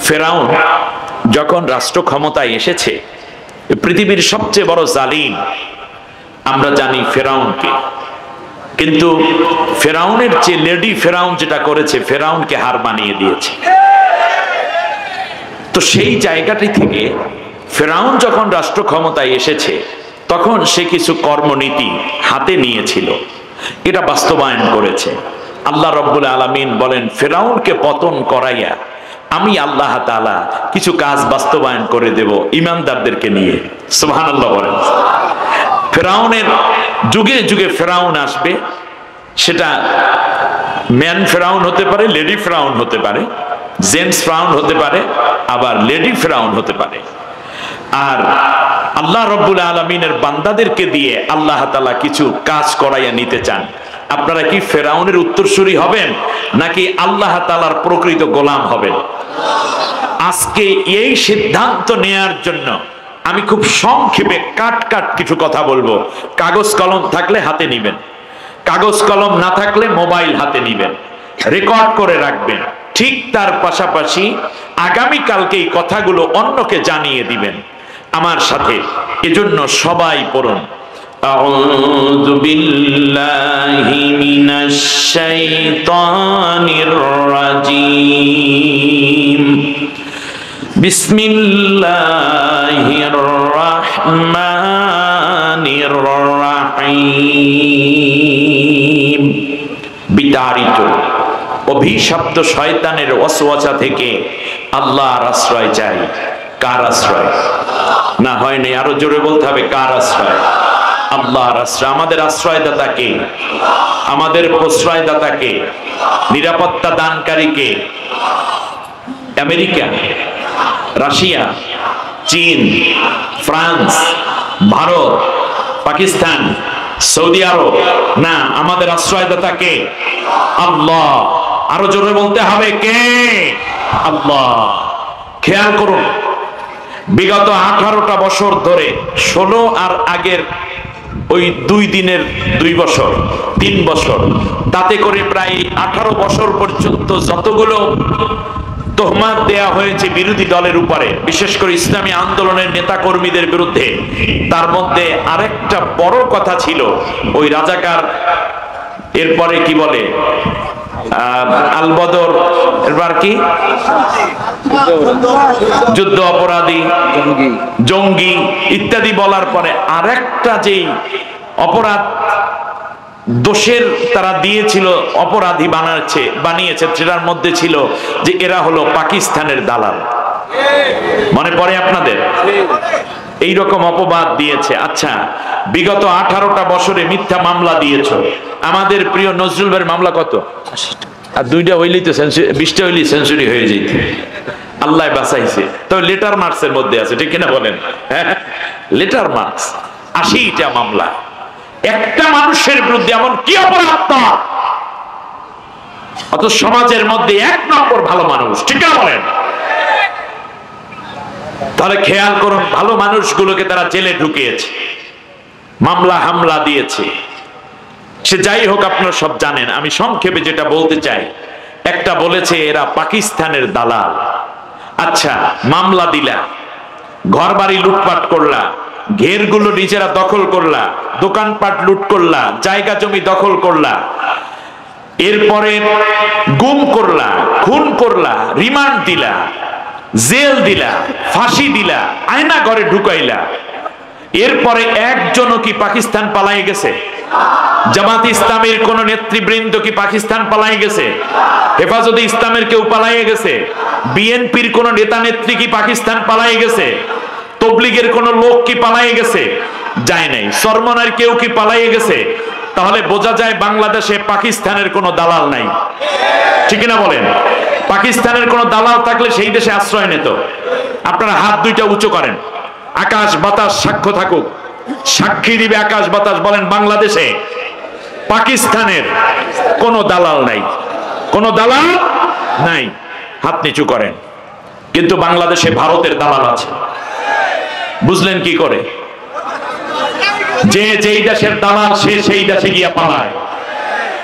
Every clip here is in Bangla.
ফেরাউন যখন রাষ্ট্র ক্ষমতায় এসেছে, পৃথিবীর সবচেয়ে বড় জালিম আমরা জানি ফেরাউনকে, কিন্তু ফেরাউনের চেয়ে লেডি ফেরাউন যেটা করেছে, ফেরাউনকে হার মানিয়ে দিয়েছে। তো সেই জায়গাটি থেকে ফেরাউন যখন রাষ্ট্র ক্ষমতায় এসেছে, তখন সে কিছু কর্মনীতি হাতে নিয়েছিল, এটা বাস্তবায়ন করেছে। আল্লাহ রাব্বুল আলামিন বলেন, ফেরাউনকে পতন করাইয়া আমি আল্লাহ তাআলা কিছু কাজ বাস্তবায়ন করে দেব ঈমানদারদেরকে নিয়ে। সুবহানাল্লাহ বলেন। ফেরাউনের যুগে যুগে ফেরাউন আসবে, সেটা ম্যান ফেরাউন হতে পারে, লেডি ফেরাউন হতে পারে, জেন্টস ফেরাউন হতে পারে, আবার লেডি ফেরাউন হতে পারে। আর আল্লাহ রাব্বুল আলামিনের বান্দাদেরকে দিয়ে আল্লাহ তাআলা কিছু কাজ করাইয়া নিতে চান। আপনারা কি ফেরাউনের উত্তরসূরি হবেন, নাকি আল্লাহ তাআলার প্রকৃত গোলাম হবেন? আজকে এই সিদ্ধান্ত নেয়ার জন্য আমি খুব সংক্ষেপে কাট কিছু কথা বলবো। কাগজ কলম থাকলে হাতে নিবেন, কাগজ কলম না থাকলে মোবাইল হাতে নিবেন, রেকর্ড করে রাখবেন। ঠিক তার পাশাপাশি আগামীকালকে এই কথাগুলো অন্যকে জানিয়ে দিবেন আমার সাথে। এজন্য সবাই পড়ুন, আউযু বিল্লাহি মিনাশ শাইতানির রাজীম, বিসমিল্লাহির রাহমানির রাহিম। বিতাড়িত অভিশপ্ত শয়তানের ওয়াসওয়াসা থেকে আল্লাহর আশ্রয় চাই। কার আশ্রয়? না হয় নাই, আরো জোরে বলতে হবে, কার আশ্রয়? আল্লাহর আশ্রয়। আমাদের আশ্রয়দাতা কে? আমাদের প্রশ্রয়দাতা কে? নিরাপত্তা দানকারী কে? আমেরিকা, রাশিয়া, চীন, ফ্রান্স, ভারত, পাকিস্তান, সৌদি আরব? না, আমাদের আশ্রয়দাতা কে? আল্লাহ। আরো জোরে বলতে হবে, কে? আল্লাহ। খেয়াল করুন, বিগত 18টা বছর ধরে 16 আর আগের ওই 2 দিনের 2 বছর 3 বছর, তাতে করে প্রায় 18 বছর পর্যন্ত যতগুলো তোহমাত দেয়া হয়েছে বিরোধী দলের উপরে, বিশেষ করে ইসলামী আন্দোলনের নেতা কর্মীদের বিরুদ্ধে, তার মধ্যে আরেকটা বড় কথা ছিল ওই রাজাকার, এরপরে কি বলে আলবদর, এরপর কি যুদ্ধ অপরাধী, জঙ্গি ইত্যাদি বলার পরে আরেকটা যেই অপরাধ দোষের তারা দিয়েছিল, অপরাধী বানিয়েছে, সেটার মধ্যে ছিল যে এরা হলো পাকিস্তানের দালাল। মনে পড়ে আপনাদের? এইরকম অপবাদ দিয়েছে। আচ্ছা, বিগত 18টা বছরে মিথ্যা মামলা দিয়েছ। আমাদের প্রিয় নজরুল ভাইয়ের মামলা কত? আর 2টা হইলেই তো 20টা হইলেই সেঞ্চুরি হয়ে যেত। আল্লাহ বাঁচাইছে। তো লেটার মার্কসের মধ্যে আছে, ঠিক কিনা বলেন? লেটার মার্কস 80টা মামলা। একটা মানুষের বিরুদ্ধে এমন কি অপরাধ তার? অত সমাজের মধ্যে 1 নম্বর ভালো মানুষ, ঠিক কিনা বলেন? তাহলে খেয়াল করুন, ভালো মানুষগুলোকে তারা জেলে ঢুকিয়েছে, মামলা হামলা দিয়েছে। সে যাই হোক, আপনারা সব জানেন। আমি সংক্ষেপে যেটা বলতে চাই, একটা বলেছে এরা পাকিস্তানের দালাল। আচ্ছা, মামলা দিলা, ঘর বাড়ি লুটপাট করলা, ঘেরগুলো নিজেরা দখল করলা, দোকানপাট লুট করলা, জায়গা জমি দখল করলা, এরপরে গুম করলা, খুন করলা, রিমান্ড দিলা, জেল দিলা, ফাঁসি দিলা, আয়না ঘরে ঢুকাইলা। এরপরে একজনও কি পাকিস্তান পালাই গেছে? জামাত ইসলামের কোন নেতৃবৃন্দ কি পাকিস্তান পালাই গেছে? হেফাজতে ইসলামের কেউ পালাই গেছে? বিএনপির কোন নেতা নেত্রী কি পাকিস্তান পালাই গেছে? তবলিগের কোন লোক কি পালাই গেছে? যায় নাই। চরমনার কেউ কি পালাই গেছে? তাহলে বোঝা যায় বাংলাদেশে পাকিস্তানের কোন দালাল নাই, ঠিক না বলেন? পাকিস্তানের কোন দালাল থাকলে সেই দেশে আশ্রয় নিত। আপনারা হাত 2টা উঁচু করেন, আকাশ বাতাস সাক্ষ্য থাকুক, সাক্ষী দিবে আকাশ বাতাস, বলেন বাংলাদেশে পাকিস্তানের কোন দালাল নাই, কোন দালাল নাই। হাত নিচু করেন। কিন্তু বাংলাদেশে ভারতের দালাল আছে। বুঝলেন কি করে? যে যেই দেশের দালাল সে সেই দেশে গিয়া পালায়।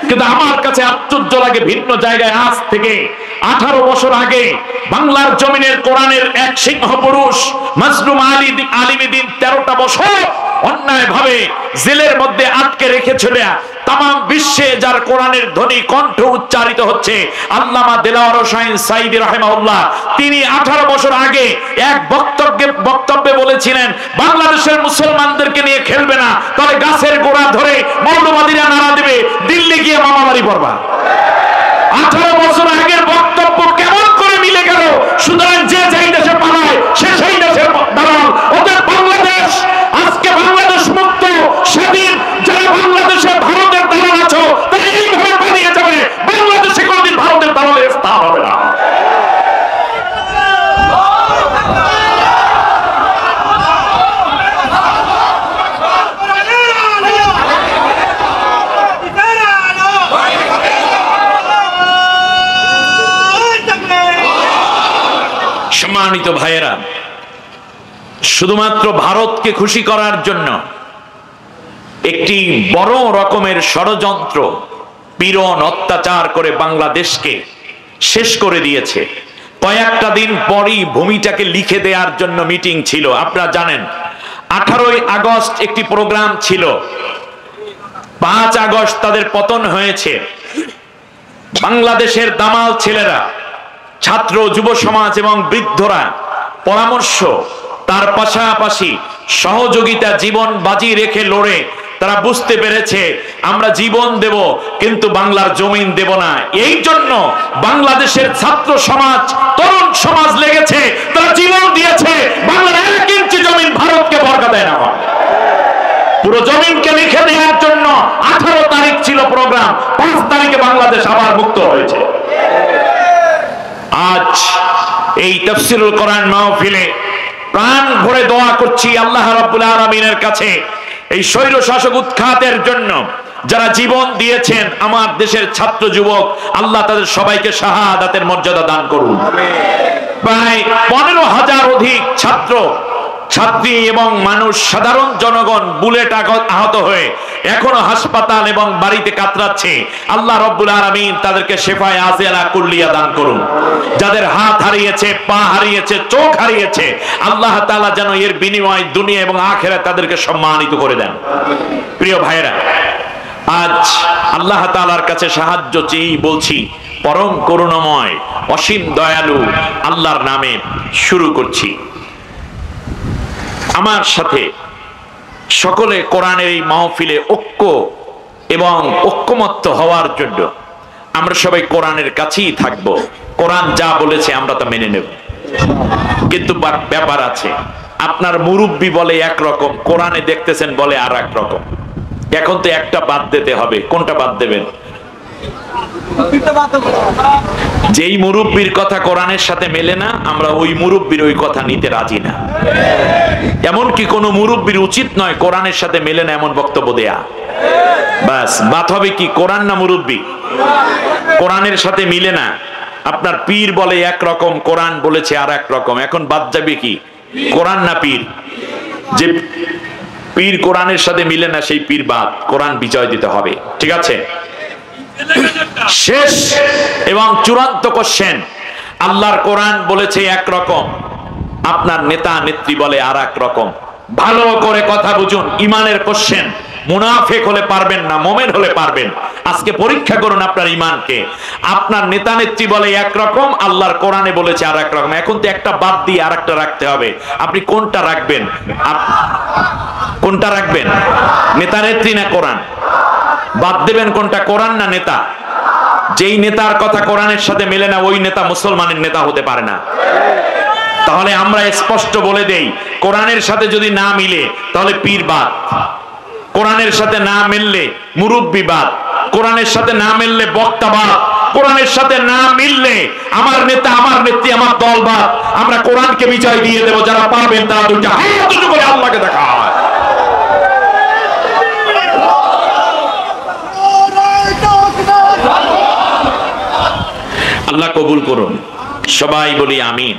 কিন্তু আমার কাছে আশ্চর্য লাগে, ভিন্ন জায়গায় আজ থেকে 18 বছর আগে বাংলার জমিনের কোরআনের এক সিংহ পুরুষ মাজলুম আলিমুদ্দিন 13টা বছর অন্যায় ভাবে জেলের মধ্যে আটকে রেখেছিল। তাম বিশ্বে যার কোরআনের ধ্বনি কণ্ঠ উচ্চারিত হচ্ছে আল্লামা দেলাওয়ার হোসাইন সাঈদী রাহিমাহুল্লাহ, তিনি 18 বছর আগে এক বক্তব্যে বলেছিলেন, বাংলাদেশের মুসলমানদেরকে নিয়ে খেলবে না, তবে গাছের গোড়া ধরে মৌলবাদীরা নারা দেবে, দিল্লি গিয়ে মামাবাড়ি পড়বা। 18 বছর আগের বক্তব্য কেমন করে মিলে গেল? সুতরাং যে যেই দেশে পালায় সে সেই দেশের দালাল। ওদের বাংলাদেশ আজকে বাংলাদেশ মুক্ত স্বাধীন, যারা বাংলাদেশে ভারতের দালাল আছো তারা এইভাবে পালিয়ে যাবে, বাংলাদেশে কোনদিন ভারতের দালালের স্থান হবে না। সম্মানিত ভাইয়েরা, শুধুমাত্র ভারতকে খুশি করার জন্য একটি বড় রকমের ষড়যন্ত্র, পীড়ন, অত্যাচার করে বাংলাদেশকে শেষ করে দিয়েছে। কয়েকটা দিন পরই ভূমিটাকে লিখে দেওয়ার জন্য মিটিং ছিল। আপনারা জানেন 18ই আগস্ট একটি প্রোগ্রাম ছিল, 5 আগস্ট তাদের পতন হয়েছে। বাংলাদেশের দামাল ছেলেরা, ছাত্র, যুব সমাজ এবং বৃদ্ধরা পরামর্শ, তার পাশাপাশি সহযোগিতা, জীবন বাজি রেখে লড়ে তারা বুঝতে পেরেছে আমরা জীবন দেব কিন্তু বাংলার জমিন দেব না। এই জন্য বাংলাদেশের ছাত্র সমাজ, তরুণ সমাজ লেগেছে, তারা জীবন দিয়েছে। বাংলার 1 ইঞ্চি জমিন ভারতকে বর্গা দেয় না। পুরো জমিনকে লিখে দেওয়ার জন্য 18 তারিখ ছিল প্রোগ্রাম, 5 তারিখে বাংলাদেশ আবার মুক্ত হয়েছে। আজ এই তাফসীরুল কোরআন মাহফিলে প্রাণ ভরে দোয়া করছি আল্লাহ রাব্বুল আলামিনের কাছে, এই স্বৈর শাসক উৎখাতের জন্য যারা জীবন দিয়েছেন আমার দেশের ছাত্র যুবক, আল্লাহ তাদের সবাইকে শাহাদাতের মর্যাদা দান করুন। প্রায় 15,000 অধিক ছাত্র ছাত্রী এবং মানুষ, সাধারণ জনগণ বুলেট আহত হয়ে এখনো হাসপাতাল এবং বাড়িতে কাতরাচ্ছে। আল্লাহ রাব্বুল আলামিন তাদেরকে শেফায়ে আজিলা কুল্লিয়া দান করুন। যাদের হাত হারিয়েছে, পা হারিয়েছে, চোখ হারিয়েছে, আল্লাহ তাআলা যেন এর বিনিময় দুনিয়া এবং আখিরাতে তাদেরকে সম্মানিত করে দেন। প্রিয় ভাইরা, আজ আল্লাহ তাআলার কাছে সাহায্য চেয়ে বলছি, পরম করুণাময় অসীম দয়ালু আল্লাহর নামে শুরু করছি। আমার সাথে সকলে কোরআনের এই মাহফিলে ঐক্য এবং ঐক্যমত্য হওয়ার জন্য আমরা সবাই কোরআনের কাছেই থাকব। কোরআন যা বলেছে আমরা তা মেনে নেব। কিন্তু ব্যাপার আছে, আপনার মুরব্বি বলে একরকম, কোরআনে দেখতেছেন বলে আর এক রকম। এখন তো একটা বাদ দিতে হবে। কোনটা বাদ দেবেন? যেই মুরব্বির কথা কোরআনের সাথে মেলে না, আমরা ওই মুরব্বির ওই কথা নিতে রাজি না। এমনকি কোন মুরব্বির উচিত নয় কোরআনের সাথে মেলে না এমন বক্তব্য দেয়া। বাস, বাদ হবে কি কোরআন না মুরব্বি? কোরআনের সাথে মিলে না, আপনার পীর বলে একরকম, কোরআন বলেছে আর এক রকম। এখন বাদ যাবে কি, কোরআন না পীর? যে পীর কোরআনের সাথে মিলে না সেই পীর বাদ, কোরআন বিজয় দিতে হবে। ঠিক আছে? শেষ এবং চূড়ান্ত কোশ্চেন, আল্লাহর কোরআন বলেছে একরকম, আপনার নেতা নেত্রী বলে আর এক রকম। ভালো করে কথা বুঝুন। ইমানের কোশ্চেন, মুনাফিক হলে পারবেন না, মুমিন হলে পারবেন। আজকে পরীক্ষা করুন আপনার ইমানকে। আপনার নেতা নেত্রী বলে একরকম, আল্লাহর কোরআনে বলেছে আর এক রকম। এখন তো একটা বাদ দিয়ে আর একটা রাখতে হবে। আপনি কোনটা রাখবেন? কোনটা রাখবেন? নেতা নেত্রী না কোরআন? বাদ দেবেন কোনটা, কোরআন না নেতা? যেই নেতার কথা কোরআনের সাথে মেলে না ওই নেতা মুসলমানের নেতা হতে পারে না। তাহলে আমরা স্পষ্ট বলে দেই, কোরআনের সাথে যদি না মিলে তাহলে পীর বাদ, কোরআনের সাথে না মিললে মুরব্বি বাদ, কোরআনের সাথে না মিললে বক্তা বাদ, কোরআনের সাথে না মিললে আমার নেতা, আমার নেত্রী, আমার দল বাদ। আমরা কোরআনকে বিজয় দিয়ে দেব। যারা পারবেন তারা দুইটা হাত উঁচু করে আল্লাহকে দেখায়। আল্লাহ কবুল করুন। সবাই বলি আমিন।